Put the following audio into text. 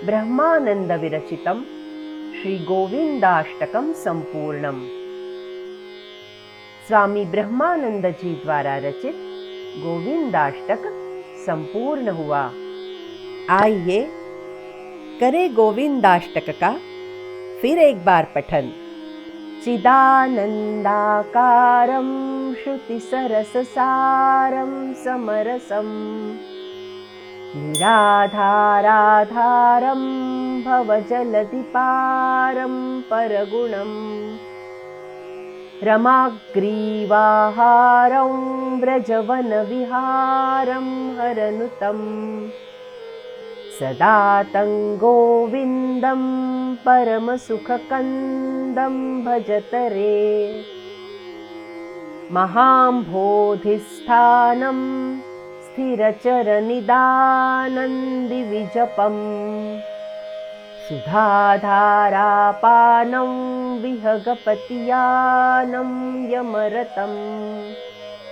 ब्रह्मानन्दविरचितं श्रीगोविन्दाष्टकं सम्पूर्णम्। स्वामी ब्रह्मानंद जी द्वारा रचित गोविंदाष्टक संपूर्ण हुआ। आइए करें गोविंदाष्टक का फिर एक बार पठन। चिदानंदाकारं श्रुतिसरससारं समरसं निराधाराधारं भवजलधिपारं परगुणम् रमाग्रीवाहारं व्रजवनविहारं हरनुतं सदा तं गोविन्दं परमसुखकन्दं भजतरे। महाम्भोधिस्थानं स्थिरचरनिदानन्दिविजपम् सुधाधारापानं विहगपतियानं यमरतम्